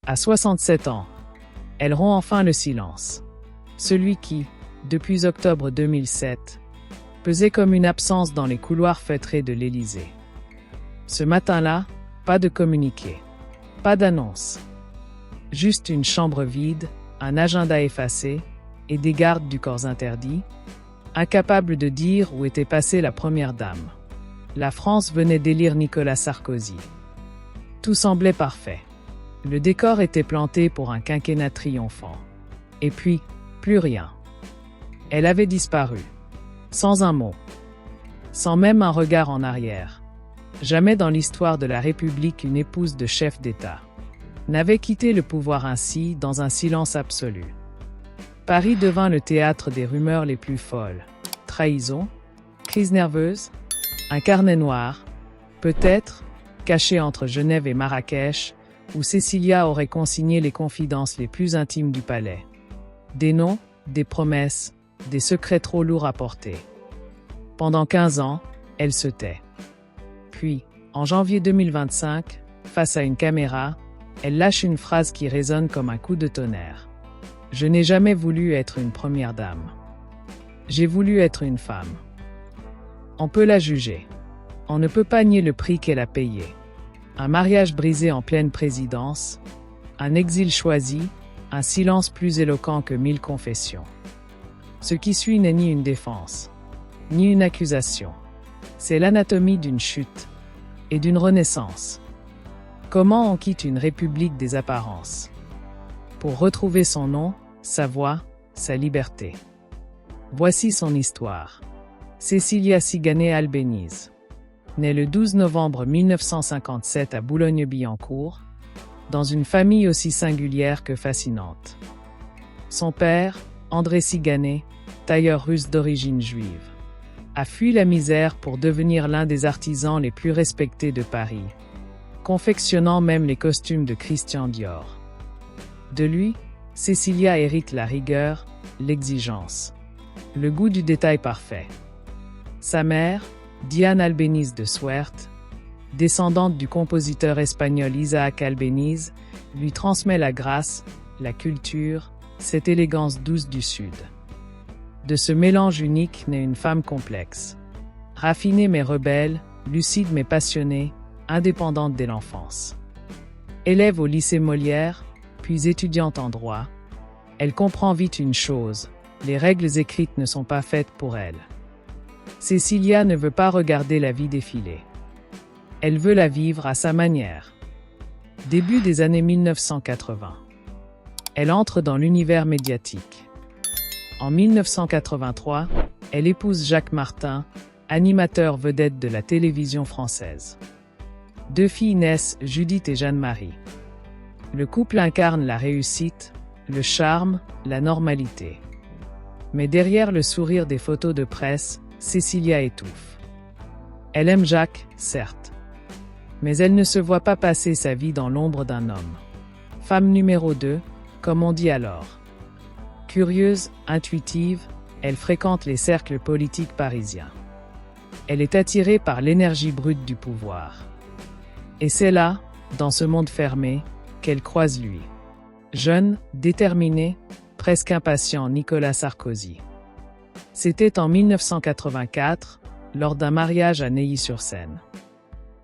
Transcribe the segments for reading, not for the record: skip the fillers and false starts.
À 67 ans, elle rompt enfin le silence. Celui qui, depuis octobre 2007, pesait comme une absence dans les couloirs feutrés de l'Élysée. Ce matin-là, pas de communiqué, pas d'annonce. Juste une chambre vide, un agenda effacé et des gardes du corps interdit, incapables de dire où était passée la première dame. La France venait d'élire Nicolas Sarkozy. Tout semblait parfait. Le décor était planté pour un quinquennat triomphant. Et puis, plus rien. Elle avait disparu. Sans un mot. Sans même un regard en arrière. Jamais dans l'histoire de la République une épouse de chef d'État n'avait quitté le pouvoir ainsi dans un silence absolu. Paris devint le théâtre des rumeurs les plus folles. Trahison, crise nerveuse, un carnet noir, peut-être, caché entre Genève et Marrakech, où Cécilia aurait consigné les confidences les plus intimes du palais. Des noms, des promesses, des secrets trop lourds à porter. Pendant 15 ans, elle se tait. Puis, en janvier 2025, face à une caméra, elle lâche une phrase qui résonne comme un coup de tonnerre. Je n'ai jamais voulu être une première dame. J'ai voulu être une femme. On peut la juger. On ne peut pas nier le prix qu'elle a payé. Un mariage brisé en pleine présidence, un exil choisi, un silence plus éloquent que 1000 confessions. Ce qui suit n'est ni une défense, ni une accusation. C'est l'anatomie d'une chute et d'une renaissance. Comment on quitte une république des apparences pour retrouver son nom, sa voix, sa liberté. Voici son histoire. Cécilia Siganet Albéniz. Née le 12 novembre 1957 à Boulogne-Billancourt, dans une famille aussi singulière que fascinante. Son père, André Siganet, tailleur russe d'origine juive, a fui la misère pour devenir l'un des artisans les plus respectés de Paris, confectionnant même les costumes de Christian Dior. De lui, Cécilia hérite la rigueur, l'exigence, le goût du détail parfait. Sa mère, Diane Albéniz de Suert, descendante du compositeur espagnol Isaac Albéniz, lui transmet la grâce, la culture, cette élégance douce du Sud. De ce mélange unique naît une femme complexe. Raffinée mais rebelle, lucide mais passionnée, indépendante dès l'enfance. Élève au lycée Molière, puis étudiante en droit, elle comprend vite une chose, les règles écrites ne sont pas faites pour elle. Cécilia ne veut pas regarder la vie défiler. Elle veut la vivre à sa manière. Début des années 1980. Elle entre dans l'univers médiatique. En 1983, elle épouse Jacques Martin, animateur vedette de la télévision française. 2 filles naissent, Judith et Jeanne-Marie. Le couple incarne la réussite, le charme, la normalité. Mais derrière le sourire des photos de presse, Cécilia étouffe. Elle aime Jacques, certes. Mais elle ne se voit pas passer sa vie dans l'ombre d'un homme. Femme numéro 2, comme on dit alors. Curieuse, intuitive, elle fréquente les cercles politiques parisiens. Elle est attirée par l'énergie brute du pouvoir. Et c'est là, dans ce monde fermé, qu'elle croise lui. Jeune, déterminé, presque impatient Nicolas Sarkozy. C'était en 1984, lors d'un mariage à Neuilly-sur-Seine.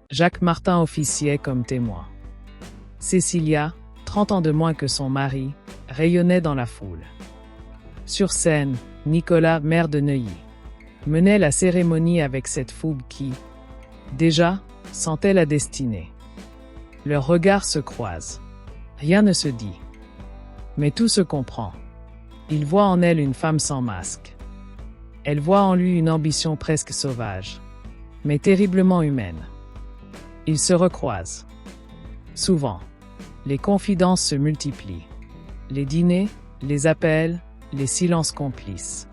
Jacques Martin officiait comme témoin. Cécilia, 30 ans de moins que son mari, rayonnait dans la foule. Sur scène, Nicolas, maire de Neuilly, menait la cérémonie avec cette fougue qui, déjà, sentait la destinée. Leurs regards se croisent. Rien ne se dit. Mais tout se comprend. Il voit en elle une femme sans masque. Elle voit en lui une ambition presque sauvage, mais terriblement humaine. Ils se recroisent. Souvent. Les confidences se multiplient. Les dîners, les appels, les silences complices.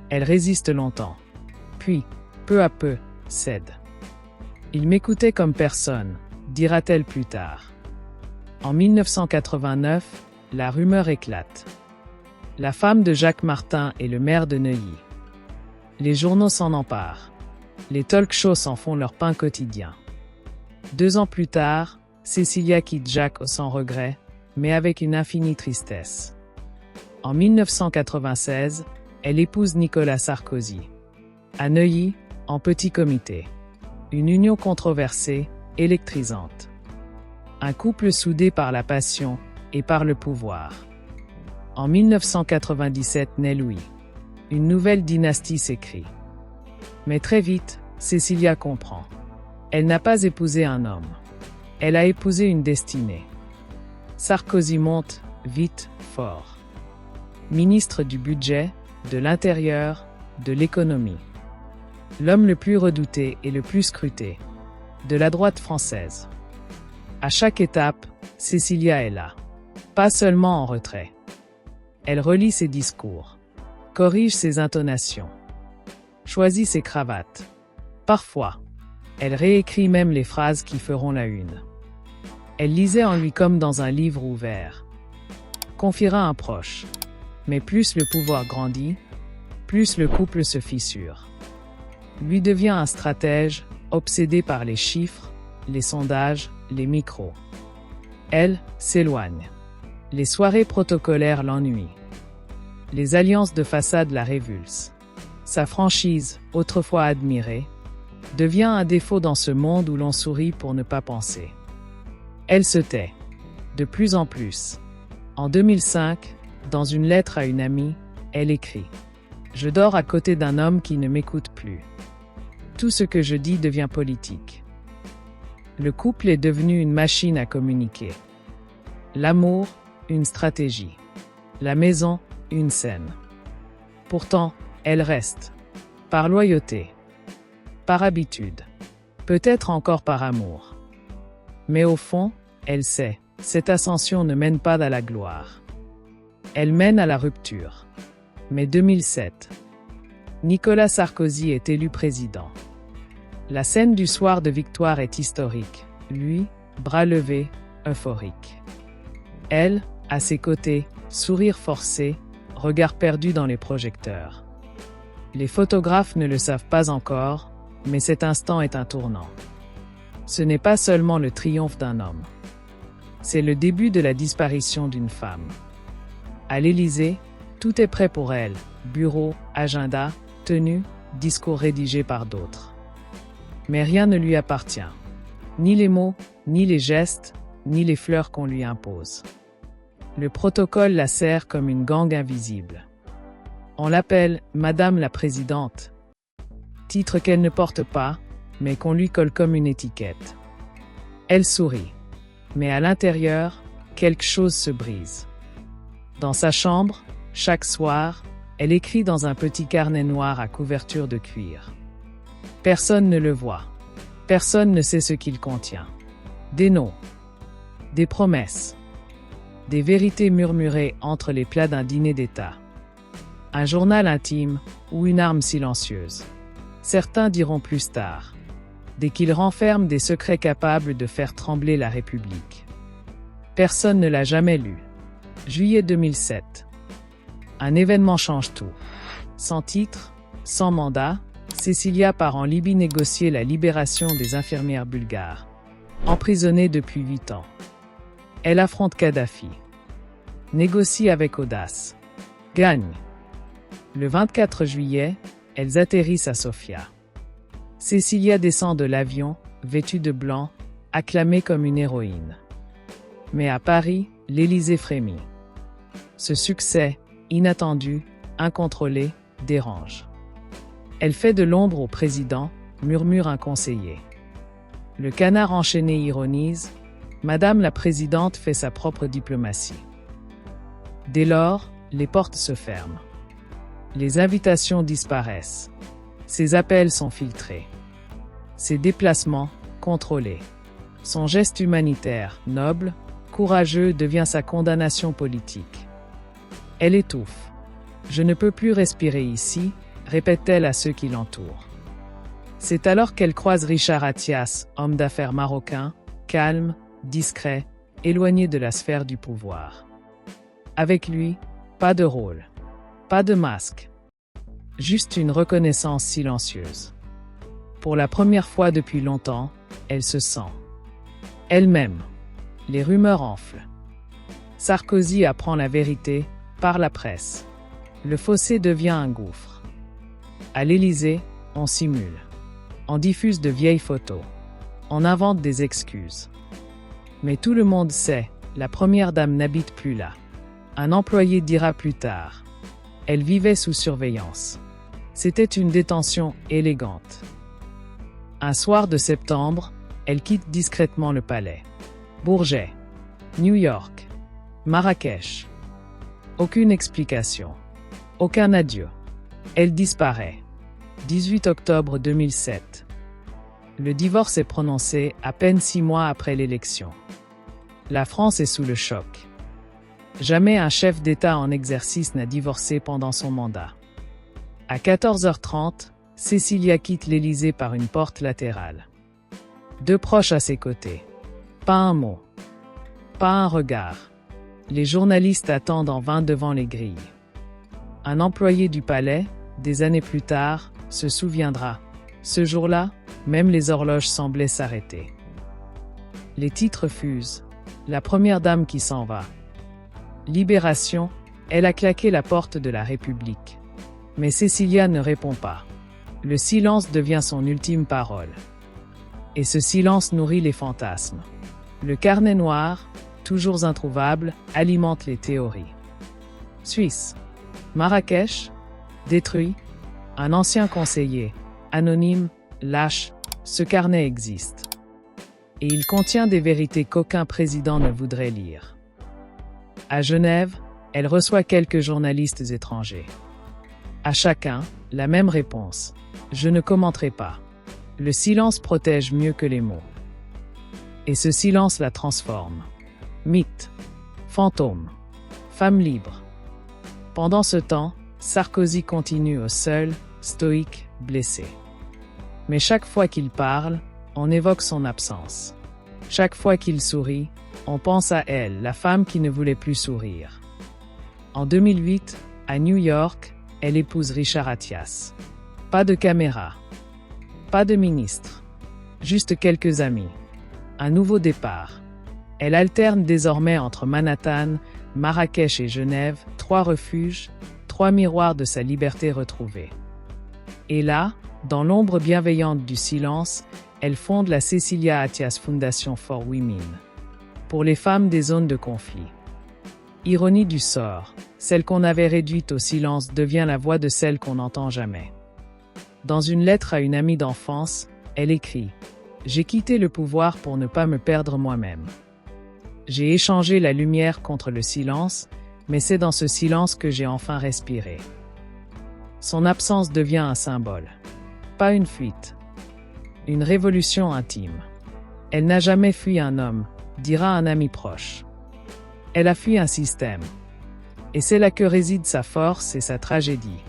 Elle résiste longtemps. Puis, peu à peu, cède. Il m'écoutait comme personne, dira-t-elle plus tard. En 1989, la rumeur éclate. La femme de Jacques Martin est le maire de Neuilly. Les journaux s'en emparent. Les talk-shows s'en font leur pain quotidien. 2 ans plus tard, Cécilia quitte Jacques sans regret, mais avec une infinie tristesse. En 1996, elle épouse Nicolas Sarkozy. À Neuilly, en petit comité. Une union controversée, électrisante. Un couple soudé par la passion et par le pouvoir. En 1997 naît Louis. Une nouvelle dynastie s'écrit. Mais très vite, Cécilia comprend. Elle n'a pas épousé un homme. Elle a épousé une destinée. Sarkozy monte, vite, fort. Ministre du Budget, de l'Intérieur, de l'Économie. L'homme le plus redouté et le plus scruté. De la droite française. À chaque étape, Cécilia est là. Pas seulement en retrait. Elle relit ses discours. Corrige ses intonations. Choisit ses cravates. Parfois, elle réécrit même les phrases qui feront la une. Elle lisait en lui comme dans un livre ouvert. Confiera un proche. Mais plus le pouvoir grandit, plus le couple se fissure. Lui devient un stratège, obsédé par les chiffres, les sondages, les micros. Elle s'éloigne. Les soirées protocolaires l'ennuient. Les alliances de façade la révulsent. Sa franchise, autrefois admirée, devient un défaut dans ce monde où l'on sourit pour ne pas penser. Elle se tait. De plus en plus. En 2005, dans une lettre à une amie, elle écrit « Je dors à côté d'un homme qui ne m'écoute plus. Tout ce que je dis devient politique. » Le couple est devenu une machine à communiquer. L'amour, une stratégie. La maison, une scène. Pourtant, elle reste. Par loyauté. Par habitude. Peut-être encore par amour. Mais au fond, elle sait, cette ascension ne mène pas à la gloire. Elle mène à la rupture. Mais 2007. Nicolas Sarkozy est élu président. La scène du soir de victoire est historique. Lui, bras levés, euphorique. Elle, à ses côtés, sourire forcé, regard perdu dans les projecteurs. Les photographes ne le savent pas encore, mais cet instant est un tournant. Ce n'est pas seulement le triomphe d'un homme. C'est le début de la disparition d'une femme. À l'Élysée, tout est prêt pour elle. Bureau, agenda, tenue, discours rédigés par d'autres. Mais rien ne lui appartient. Ni les mots, ni les gestes, ni les fleurs qu'on lui impose. Le protocole la sert comme une gangue invisible. On l'appelle « Madame la Présidente », titre qu'elle ne porte pas, mais qu'on lui colle comme une étiquette. Elle sourit. Mais à l'intérieur, quelque chose se brise. Dans sa chambre, chaque soir, elle écrit dans un petit carnet noir à couverture de cuir. Personne ne le voit. Personne ne sait ce qu'il contient. Des noms. Des promesses. Des vérités murmurées entre les plats d'un dîner d'État. Un journal intime ou une arme silencieuse. Certains diront plus tard. Dès qu'il renferme des secrets capables de faire trembler la République. Personne ne l'a jamais lu. Juillet 2007. Un événement change tout. Sans titre, sans mandat, Cécilia part en Libye négocier la libération des infirmières bulgares, emprisonnées depuis 8 ans. Elle affronte Kadhafi. Négocie avec audace. Gagne. Le 24 juillet, elles atterrissent à Sofia. Cécilia descend de l'avion, vêtue de blanc, acclamée comme une héroïne. Mais à Paris, l'Élysée frémit. Ce succès, inattendu, incontrôlé, dérange. Elle fait de l'ombre au président, murmure un conseiller. Le canard enchaîné ironise, Madame la Présidente fait sa propre diplomatie. Dès lors, les portes se ferment. Les invitations disparaissent. Ses appels sont filtrés. Ses déplacements, contrôlés. Son geste humanitaire, noble, courageux devient sa condamnation politique. Elle étouffe. Je ne peux plus respirer ici, répète-t-elle à ceux qui l'entourent. C'est alors qu'elle croise Richard Attias, homme d'affaires marocain, calme, discret, éloigné de la sphère du pouvoir. Avec lui, pas de rôle, pas de masque. Juste une reconnaissance silencieuse. Pour la première fois depuis longtemps, elle se sent elle-même. Les rumeurs enflent. Sarkozy apprend la vérité, par la presse. Le fossé devient un gouffre. À l'Élysée, on simule. On diffuse de vieilles photos. On invente des excuses. Mais tout le monde sait, la première dame n'habite plus là. Un employé dira plus tard. Elle vivait sous surveillance. C'était une détention élégante. Un soir de septembre, elle quitte discrètement le palais. Bourget. New York. Marrakech. Aucune explication. Aucun adieu. Elle disparaît. 18 octobre 2007. Le divorce est prononcé à peine 6 mois après l'élection. La France est sous le choc. Jamais un chef d'État en exercice n'a divorcé pendant son mandat. À 14h30, Cécilia quitte l'Élysée par une porte latérale. Deux proches à ses côtés. Pas un mot. Pas un regard. Les journalistes attendent en vain devant les grilles. Un employé du palais, des années plus tard, se souviendra. Ce jour-là, même les horloges semblaient s'arrêter. Les titres fusent. La première dame qui s'en va. Libération, elle a claqué la porte de la République. Mais Cécilia ne répond pas. Le silence devient son ultime parole. Et ce silence nourrit les fantasmes. Le carnet noir, toujours introuvable, alimente les théories. Suisse. Marrakech, détruit. Un ancien conseiller, anonyme, lâche, ce carnet existe. Et il contient des vérités qu'aucun président ne voudrait lire. À Genève, elle reçoit quelques journalistes étrangers. À chacun, la même réponse. Je ne commenterai pas. Le silence protège mieux que les mots. Et ce silence la transforme. Mythe. Fantôme. Femme libre. Pendant ce temps, Sarkozy continue au seul, stoïque, blessé. Mais chaque fois qu'il parle, on évoque son absence. Chaque fois qu'il sourit, on pense à elle, la femme qui ne voulait plus sourire. En 2008, à New York, elle épouse Richard Attias. Pas de caméra. Pas de ministre. Juste quelques amis. Un nouveau départ. Elle alterne désormais entre Manhattan, Marrakech et Genève, 3 refuges, 3 miroirs de sa liberté retrouvée. Et là, dans l'ombre bienveillante du silence, elle fonde la Cécilia Attias Foundation for Women. Pour les femmes des zones de conflit. Ironie du sort, celle qu'on avait réduite au silence devient la voix de celle qu'on n'entend jamais. Dans une lettre à une amie d'enfance, elle écrit « J'ai quitté le pouvoir pour ne pas me perdre moi-même. J'ai échangé la lumière contre le silence, mais c'est dans ce silence que j'ai enfin respiré. » Son absence devient un symbole. Pas une fuite. Une révolution intime. Elle n'a jamais fui un homme, dira un ami proche. Elle a fui un système. Et c'est là que réside sa force et sa tragédie.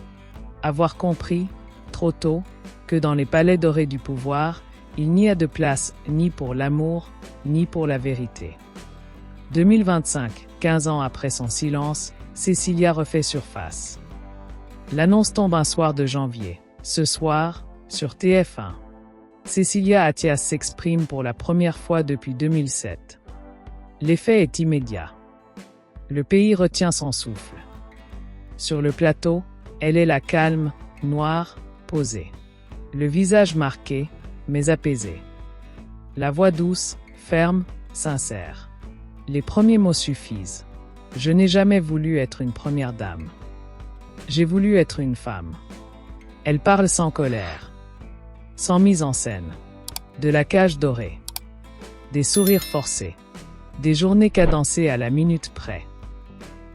Avoir compris, trop tôt, que dans les palais dorés du pouvoir, il n'y a de place ni pour l'amour, ni pour la vérité. 2025, 15 ans après son silence, Cécilia refait surface. L'annonce tombe un soir de janvier. Ce soir, sur TF1. Cécilia Attias s'exprime pour la première fois depuis 2007. L'effet est immédiat. Le pays retient son souffle. Sur le plateau, elle est la calme, noire, posée. Le visage marqué, mais apaisé. La voix douce, ferme, sincère. Les premiers mots suffisent. Je n'ai jamais voulu être une première dame. J'ai voulu être une femme. Elle parle sans colère. Sans mise en scène. De la cage dorée. Des sourires forcés. Des journées cadencées à la minute près.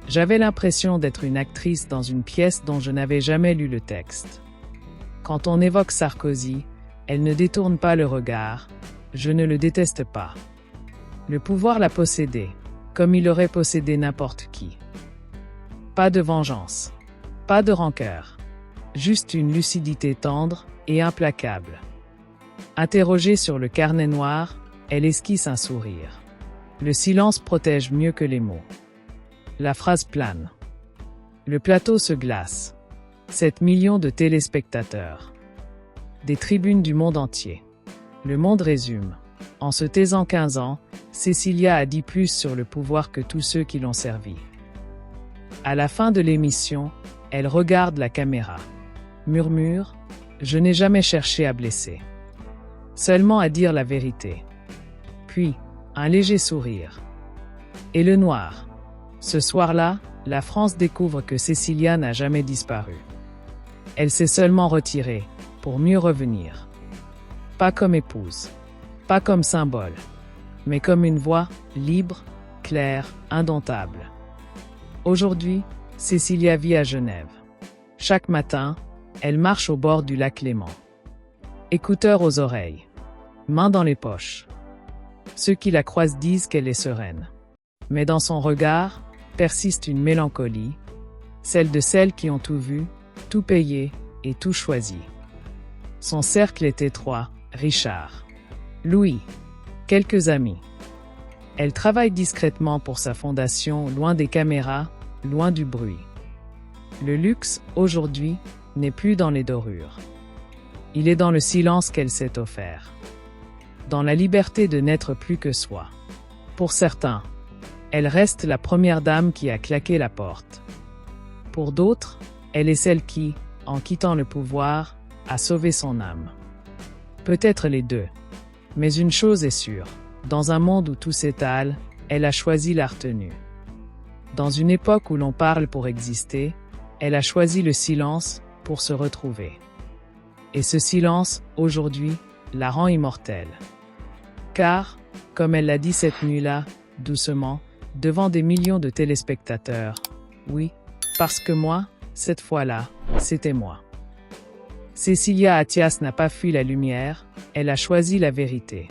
J'avais l'impression d'être une actrice dans une pièce dont je n'avais jamais lu le texte. Quand on évoque Sarkozy, elle ne détourne pas le regard. Je ne le déteste pas. Le pouvoir l'a possédé, comme il aurait possédé n'importe qui. Pas de vengeance. Pas de rancœur. Juste une lucidité tendre et implacable. Interrogée sur le carnet noir, elle esquisse un sourire. Le silence protège mieux que les mots. La phrase plane. Le plateau se glace. 7 millions de téléspectateurs. Des tribunes du monde entier. Le monde résume. En se taisant 15 ans, Cecilia a dit plus sur le pouvoir que tous ceux qui l'ont servi. À la fin de l'émission, elle regarde la caméra. Murmure, « Je n'ai jamais cherché à blesser. Seulement à dire la vérité. » Puis, un léger sourire. Et le noir. Ce soir-là, la France découvre que Cecilia n'a jamais disparu. Elle s'est seulement retirée, pour mieux revenir. Pas comme épouse, pas comme symbole, mais comme une voix libre, claire, indomptable. Aujourd'hui, Cecilia vit à Genève. Chaque matin, elle marche au bord du lac Léman. Écouteurs aux oreilles, mains dans les poches. Ceux qui la croisent disent qu'elle est sereine. Mais dans son regard, persiste une mélancolie, celle de celles qui ont tout vu, tout payé et tout choisi. Son cercle est étroit, Richard, Louis, quelques amis. Elle travaille discrètement pour sa fondation, loin des caméras, loin du bruit. Le luxe, aujourd'hui, n'est plus dans les dorures. Il est dans le silence qu'elle s'est offert. Dans la liberté de n'être plus que soi. Pour certains, elle reste la première dame qui a claqué la porte. Pour d'autres, elle est celle qui, en quittant le pouvoir, a sauvé son âme. Peut-être les deux. Mais une chose est sûre, dans un monde où tout s'étale, elle a choisi la retenue. Dans une époque où l'on parle pour exister, elle a choisi le silence pour se retrouver. Et ce silence, aujourd'hui, la rend immortelle. Car, comme elle l'a dit cette nuit-là, doucement, devant des millions de téléspectateurs, oui, parce que moi, cette fois-là, c'était moi. Cecilia Attias n'a pas fui la lumière, elle a choisi la vérité.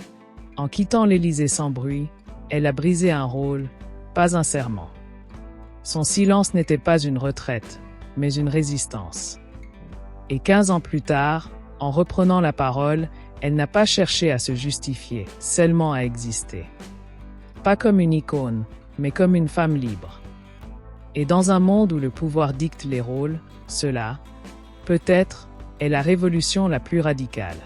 En quittant l'Élysée sans bruit, elle a brisé un rôle, pas un serment. Son silence n'était pas une retraite, mais une résistance. Et 15 ans plus tard, en reprenant la parole, elle n'a pas cherché à se justifier, seulement à exister. Pas comme une icône, mais comme une femme libre. Et dans un monde où le pouvoir dicte les rôles, cela, peut-être, est la révolution la plus radicale.